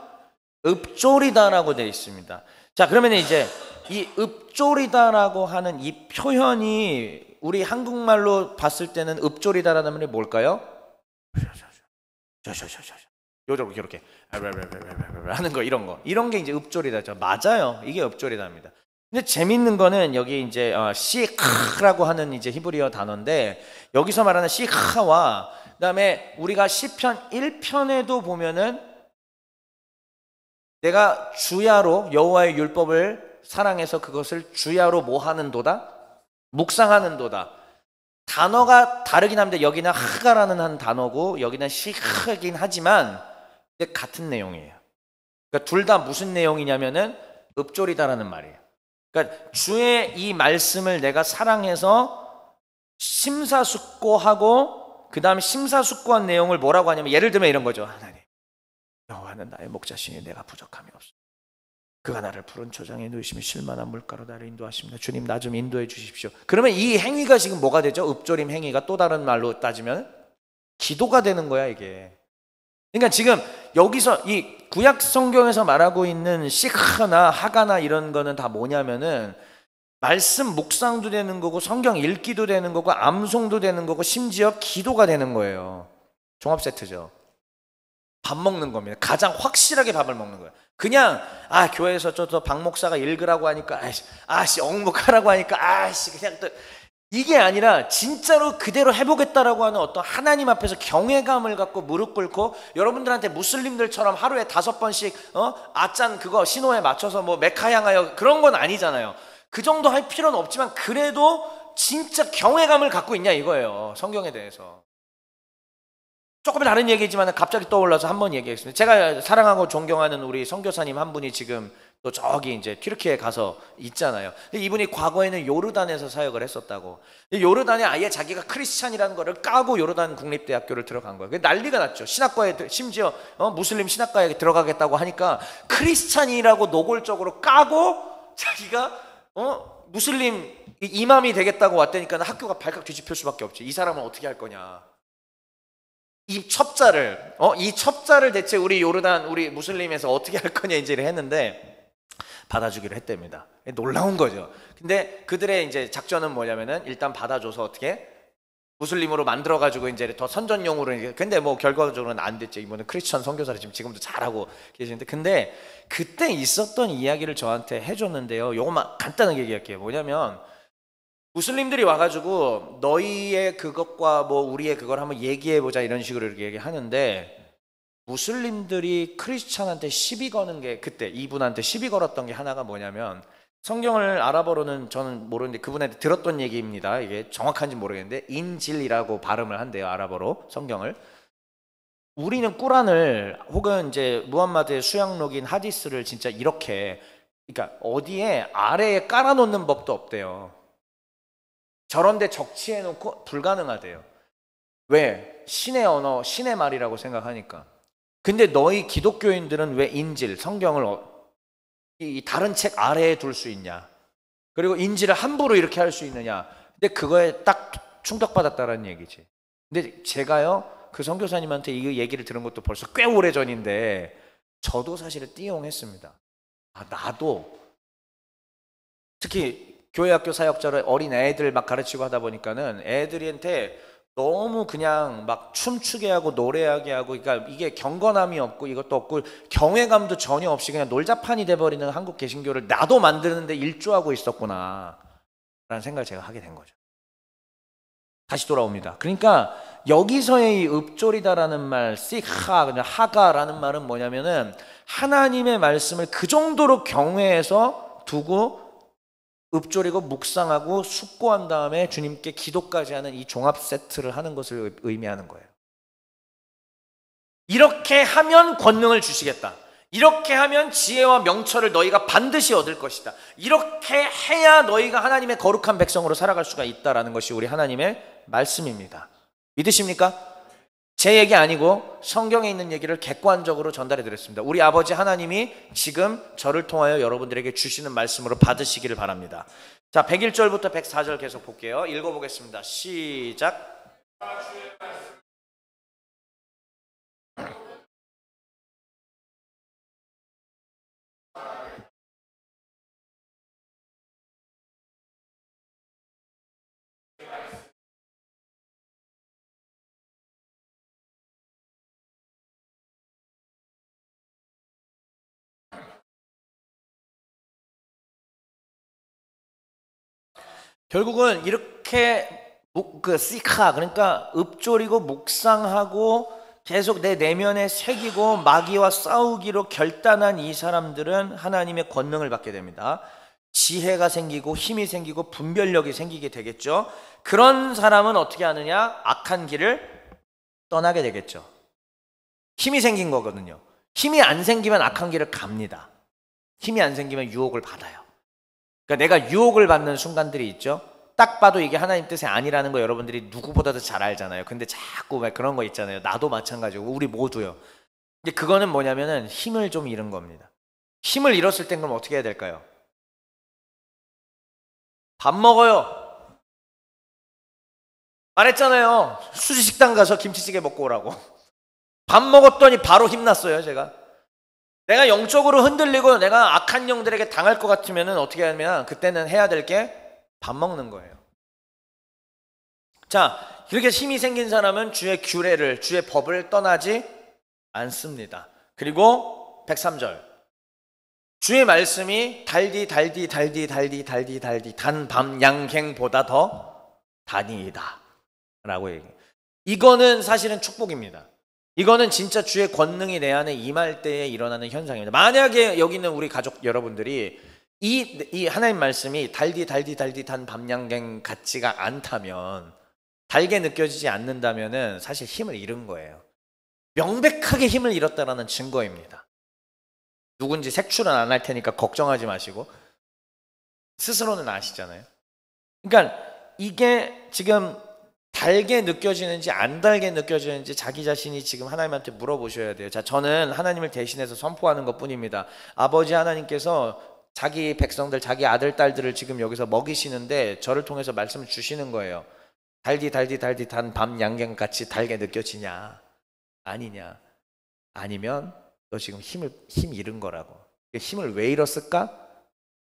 읍조리다라고 돼 있습니다. 자, 그러면 이제 이 읍조리다라고 하는 이 표현이 우리 한국말로 봤을 때는 읍조리다라는 말이 뭘까요? 이렇게 하는 거, 이런 게 이제 읍조리다죠. 맞아요. 이게 읍조리다입니다. 근데 재밌는 거는 여기 이제 시카라고 하는 이제 히브리어 단어인데, 여기서 말하는 시카와 그다음에 우리가 시편 1편에도 보면은 내가 주야로 여호와의 율법을 사랑해서 그것을 주야로 뭐 하는도다? 묵상하는도다. 단어가 다르긴 합니다. 여기는 하가라는 한 단어고 여기는 시카긴 하지만 같은 내용이에요. 그러니까 둘 다 무슨 내용이냐면은 읍조리다라는 말이에요. 그러니까 주의 이 말씀을 내가 사랑해서 심사숙고하고, 그 다음에 심사숙고한 내용을 뭐라고 하냐면, 예를 들면 이런 거죠. 하나님, 여호와는 나의 목자시니 내가 부족함이 없어. 그가 나를 푸른 초장에 누이시며 쉴만한 물가로 나를 인도하십니다. 주님, 나 좀 인도해 주십시오. 그러면 이 행위가 지금 뭐가 되죠? 읍조림 행위가 또 다른 말로 따지면 기도가 되는 거야, 이게. 그러니까 지금 여기서 이 구약 성경에서 말하고 있는 시카나 하가나 이런 거는 다 뭐냐면은 말씀 묵상도 되는 거고 성경 읽기도 되는 거고 암송도 되는 거고 심지어 기도가 되는 거예요. 종합 세트죠. 밥 먹는 겁니다. 가장 확실하게 밥을 먹는 거예요. 그냥 교회에서 저 박 목사가 읽으라고 하니까 엉묵하라고 하니까 그냥 또 이게 아니라 진짜로 그대로 해보겠다라고 하는 어떤 하나님 앞에서 경외감을 갖고 무릎 꿇고, 여러분들한테 무슬림들처럼 하루에 5번씩 아짠 그거 신호에 맞춰서 뭐 메카 향하여 그런 건 아니잖아요. 그 정도 할 필요는 없지만 그래도 진짜 경외감을 갖고 있냐 이거예요. 성경에 대해서. 조금 다른 얘기지만 갑자기 떠올라서 한번 얘기하겠습니다. 제가 사랑하고 존경하는 우리 선교사님 한 분이 지금 또 저기 이제 튀르키예에 가서 있잖아요. 이분이 과거에는 요르단에서 사역을 했었다고. 요르단에 아예 자기가 크리스찬이라는 거를 까고 요르단 국립대학교를 들어간 거예요. 난리가 났죠. 신학과에, 심지어 무슬림 신학과에 들어가겠다고 하니까 크리스찬이라고 노골적으로 까고 자기가 무슬림 이맘이 되겠다고 왔다니까 학교가 발칵 뒤집힐 수밖에 없지. 이 사람은 어떻게 할 거냐. 이 첩자를 대체 우리 요르단, 우리 무슬림에서 어떻게 할 거냐 이제를 했는데 받아주기로 했답니다. 놀라운 거죠. 근데 그들의 이제 작전은 뭐냐면은 일단 받아줘서 어떻게 무슬림으로 만들어가지고 이제 더 선전용으로. 근데 뭐 결과적으로는 안 됐죠. 이분은 크리스천 선교사를 지금도 잘하고 계시는데, 근데 그때 있었던 이야기를 저한테 해줬는데요. 요거만 간단하게 얘기할게요. 뭐냐면 무슬림들이 와가지고 너희의 그것과 뭐 우리의 그걸 한번 얘기해보자 이런 식으로 이렇게 얘기하는데, 무슬림들이 크리스찬한테 시비 거는 게, 그때 이분한테 시비 걸었던 게 하나가 뭐냐면, 성경을 아랍어로는 저는 모르는데 그분한테 들었던 얘기입니다. 이게 정확한지 모르겠는데 인질이라고 발음을 한대요, 아랍어로 성경을. 우리는 꾸란을 혹은 이제 무함마드의 수양록인 하디스를 진짜 이렇게, 그러니까 어디에 아래에 깔아놓는 법도 없대요. 저런데 적치해놓고 불가능하대요. 왜? 신의 언어, 신의 말이라고 생각하니까. 근데 너희 기독교인들은 왜 인질, 성경을 이 다른 책 아래에 둘 수 있냐? 그리고 인질을 함부로 이렇게 할 수 있느냐? 근데 그거에 딱 충격받았다라는 얘기지. 근데 제가요, 그 선교사님한테 이 얘기를 들은 것도 벌써 꽤 오래 전인데 저도 사실은 띠용했습니다. 나도 특히 교회 학교 사역자를 어린 애들 막 가르치고 하다 보니까는 애들한테 너무 그냥 막 춤추게 하고 노래하게 하고, 그러니까 이게 경건함이 없고 이것도 없고 경외감도 전혀 없이 그냥 놀자판이 돼버리는 한국 개신교를 나도 만드는데 일조하고 있었구나 라는 생각을 제가 하게 된 거죠. 다시 돌아옵니다. 그러니까 여기서의 이 읍조리다라는 말, 시하, 하가라는 말은 뭐냐면은 하나님의 말씀을 그 정도로 경외해서 두고 읍조리고 묵상하고 숙고한 다음에 주님께 기도까지 하는 이 종합 세트를 하는 것을 의미하는 거예요. 이렇게 하면 권능을 주시겠다. 이렇게 하면 지혜와 명철을 너희가 반드시 얻을 것이다. 이렇게 해야 너희가 하나님의 거룩한 백성으로 살아갈 수가 있다라는 것이 우리 하나님의 말씀입니다. 믿으십니까? 제 얘기 아니고 성경에 있는 얘기를 객관적으로 전달해 드렸습니다. 우리 아버지 하나님이 지금 저를 통하여 여러분들에게 주시는 말씀으로 받으시기를 바랍니다. 자, 101절부터 104절 계속 볼게요. 읽어보겠습니다. 시작. 결국은 이렇게 시카, 그러니까 읍조리고 묵상하고 계속 내 내면에 새기고 마귀와 싸우기로 결단한 이 사람들은 하나님의 권능을 받게 됩니다. 지혜가 생기고 힘이 생기고 분별력이 생기게 되겠죠. 그런 사람은 어떻게 하느냐? 악한 길을 떠나게 되겠죠. 힘이 생긴 거거든요. 힘이 안 생기면 악한 길을 갑니다. 힘이 안 생기면 유혹을 받아요. 그러니까 내가 유혹을 받는 순간들이 있죠. 딱 봐도 이게 하나님 뜻이 아니라는 거 여러분들이 누구보다도 잘 알잖아요. 근데 자꾸 왜 그런 거 있잖아요. 나도 마찬가지고 우리 모두요. 근데 그거는 뭐냐면은 힘을 좀 잃은 겁니다. 힘을 잃었을 땐 그럼 어떻게 해야 될까요? 밥 먹어요. 말했잖아요. 수지식당 가서 김치찌개 먹고 오라고. 밥 먹었더니 바로 힘났어요, 제가. 내가 영적으로 흔들리고 내가 악한 영들에게 당할 것 같으면 어떻게 하냐면 그때는 해야 될 게 밥 먹는 거예요. 자, 그렇게 힘이 생긴 사람은 주의 규례를, 주의 법을 떠나지 않습니다. 그리고 103절. 주의 말씀이 달디 단 밤 양갱보다 더 다니이다 라고 얘기해요. 이거는 사실은 축복입니다. 이거는 진짜 주의 권능이 내 안에 임할 때에 일어나는 현상입니다. 만약에 여기 있는 우리 가족 여러분들이 이 하나님 말씀이 달디 단 밤양갱 같지가 않다면, 달게 느껴지지 않는다면은 사실 힘을 잃은 거예요. 명백하게 힘을 잃었다라는 증거입니다. 누군지 색출은 안 할 테니까 걱정하지 마시고 스스로는 아시잖아요. 그러니까 이게 지금 달게 느껴지는지 안 달게 느껴지는지 자기 자신이 지금 하나님한테 물어보셔야 돼요. 자, 저는 하나님을 대신해서 선포하는 것 뿐입니다. 아버지 하나님께서 자기 백성들, 자기 아들, 딸들을 지금 여기서 먹이시는데 저를 통해서 말씀을 주시는 거예요. 달디 단 밤 양갱같이 달게 느껴지냐? 아니냐? 아니면 너 지금 힘 잃은 거라고. 힘을 왜 잃었을까?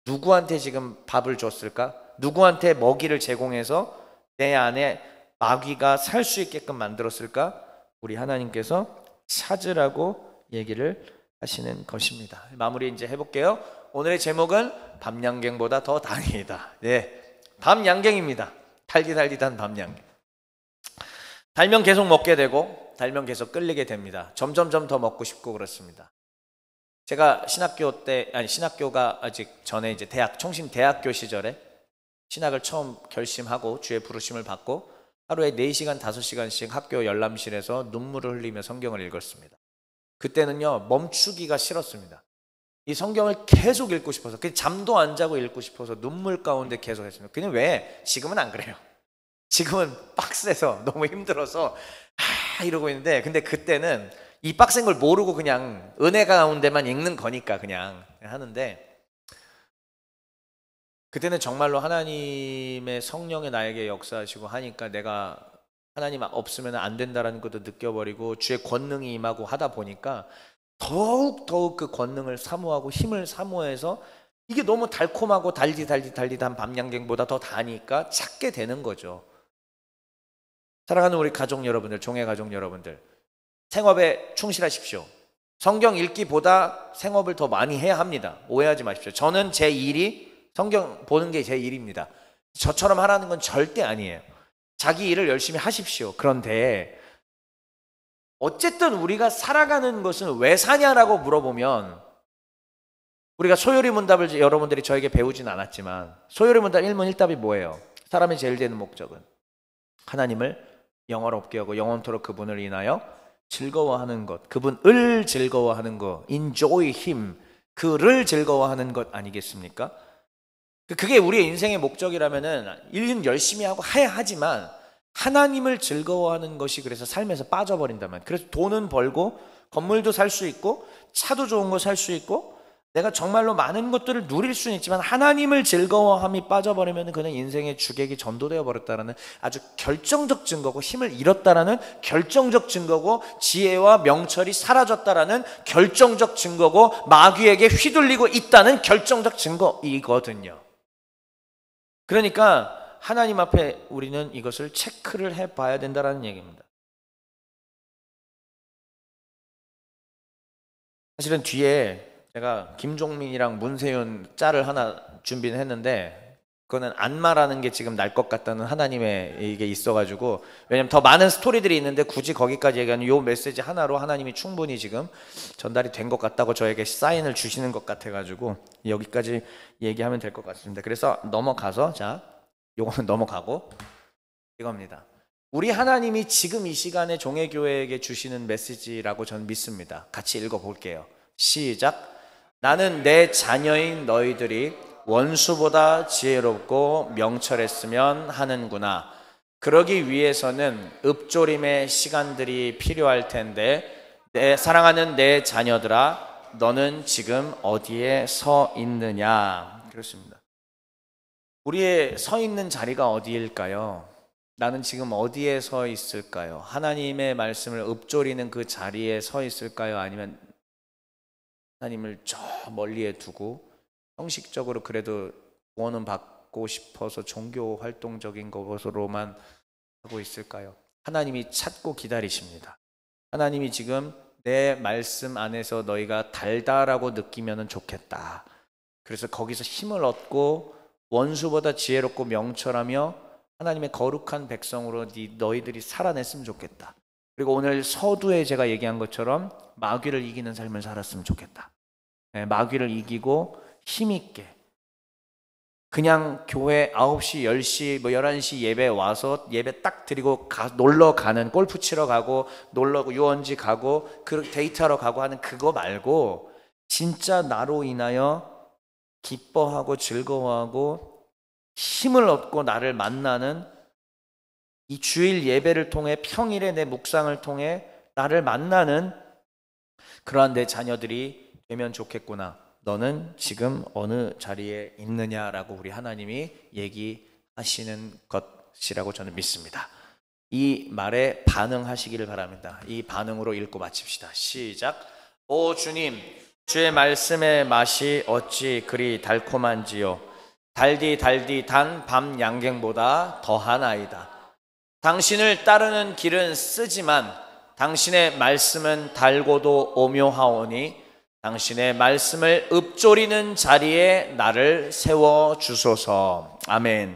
누구한테 지금 밥을 줬을까? 누구한테 먹이를 제공해서 내 안에 마귀가 살 수 있게끔 만들었을까? 우리 하나님께서 찾으라고 얘기를 하시는 것입니다. 마무리 이제 해볼게요. 오늘의 제목은 밤양갱보다 더 다니이다. 네, 밤양갱입니다. 달디단 밤양갱. 달면 계속 먹게 되고 달면 계속 끌리게 됩니다. 점점점 더 먹고 싶고 그렇습니다. 제가 신학교가 아직 전에 이제 총신대학교 시절에 신학을 처음 결심하고 주의 부르심을 받고 하루에 4시간, 5시간씩 학교 열람실에서 눈물을 흘리며 성경을 읽었습니다. 그때는요, 멈추기가 싫었습니다. 이 성경을 계속 읽고 싶어서, 그냥 잠도 안 자고 읽고 싶어서 눈물 가운데 계속 했습니다. 그냥 왜? 지금은 안 그래요. 지금은 빡세서 너무 힘들어서 이러고 있는데, 근데 그때는 이 빡센 걸 모르고 그냥 은혜 가운데만 읽는 거니까 그냥 하는데, 그때는 정말로 하나님의 성령이 나에게 역사하시고 하니까 내가 하나님 없으면 안 된다라는 것도 느껴버리고 주의 권능이 임하고 하다 보니까 더욱 그 권능을 사모하고 힘을 사모해서 이게 너무 달콤하고 달디단 밤양갱보다 더 다니까 찾게 되는 거죠. 사랑하는 우리 가족 여러분들, 종의 가족 여러분들, 생업에 충실하십시오. 성경 읽기보다 생업을 더 많이 해야 합니다. 오해하지 마십시오. 저는 제 일이 성경 보는 게 제 일입니다. 저처럼 하라는 건 절대 아니에요. 자기 일을 열심히 하십시오. 그런데 어쨌든 우리가 살아가는 것은 왜 사냐라고 물어보면, 우리가 소요리 문답을 여러분들이 저에게 배우진 않았지만 소요리 문답 1문 1답이 뭐예요? 사람의 제일 되는 목적은 하나님을 영화롭게 하고 영원토록 그분을 인하여 즐거워하는 것, 그분을 즐거워하는 것, enjoy him, 그를 즐거워하는 것 아니겠습니까? 그게 우리의 인생의 목적이라면은 일 열심히 하고 해야 하지만 하나님을 즐거워하는 것이 그래서 삶에서 빠져버린다면, 그래서 돈은 벌고 건물도 살 수 있고 차도 좋은 거 살 수 있고 내가 정말로 많은 것들을 누릴 수는 있지만 하나님을 즐거워함이 빠져버리면 그는 인생의 주객이 전도되어 버렸다는 아주 결정적 증거고, 힘을 잃었다라는 결정적 증거고, 지혜와 명철이 사라졌다라는 결정적 증거고, 마귀에게 휘둘리고 있다는 결정적 증거이거든요. 그러니까 하나님 앞에 우리는 이것을 체크를 해봐야 된다는 얘기입니다. 사실은 뒤에 제가 김종민이랑 문세윤 짤을 하나 준비는 했는데 그거는 안 말하는 게 지금 날 것 같다는 하나님의 이게 있어가지고, 왜냐면 더 많은 스토리들이 있는데 굳이 거기까지 얘기하는 요 메시지 하나로 하나님이 충분히 지금 전달이 된 것 같다고 저에게 사인을 주시는 것 같아가지고 여기까지 얘기하면 될 것 같습니다. 그래서 넘어가서, 자, 요거는 넘어가고 이겁니다. 우리 하나님이 지금 이 시간에 종회교회에게 주시는 메시지라고 저는 믿습니다. 같이 읽어볼게요. 시작. 나는 내 자녀인 너희들이 원수보다 지혜롭고 명철했으면 하는구나. 그러기 위해서는 읊조림의 시간들이 필요할 텐데, 사랑하는 내 자녀들아, 너는 지금 어디에 서 있느냐. 그렇습니다. 우리의 서 있는 자리가 어디일까요? 나는 지금 어디에 서 있을까요? 하나님의 말씀을 읊조리는 그 자리에 서 있을까요? 아니면 하나님을 저 멀리에 두고 형식적으로 그래도 구원은 받고 싶어서 종교 활동적인 것으로만 하고 있을까요? 하나님이 찾고 기다리십니다. 하나님이 지금 내 말씀 안에서 너희가 달다라고 느끼면 좋겠다. 그래서 거기서 힘을 얻고 원수보다 지혜롭고 명철하며 하나님의 거룩한 백성으로 너희들이 살아냈으면 좋겠다. 그리고 오늘 서두에 제가 얘기한 것처럼 마귀를 이기는 삶을 살았으면 좋겠다. 마귀를 이기고 힘있게 그냥 교회 9시, 10시, 11시 예배 와서 예배 딱 드리고 놀러 가는, 골프 치러 가고 놀러 유원지 가고 그 데이트하러 가고 하는 그거 말고 진짜 나로 인하여 기뻐하고 즐거워하고 힘을 얻고 나를 만나는, 이 주일 예배를 통해 평일에 내 묵상을 통해 나를 만나는 그러한 내 자녀들이 되면 좋겠구나. 너는 지금 어느 자리에 있느냐라고 우리 하나님이 얘기하시는 것이라고 저는 믿습니다. 이 말에 반응하시기를 바랍니다. 이 반응으로 읽고 마칩시다. 시작. 오 주님, 주의 말씀의 맛이 어찌 그리 달콤한지요. 달디 단 밤 양갱보다 더하나이다. 당신을 따르는 길은 쓰지만 당신의 말씀은 달고도 오묘하오니 당신의 말씀을 읊조리는 자리에 나를 세워주소서. 아멘.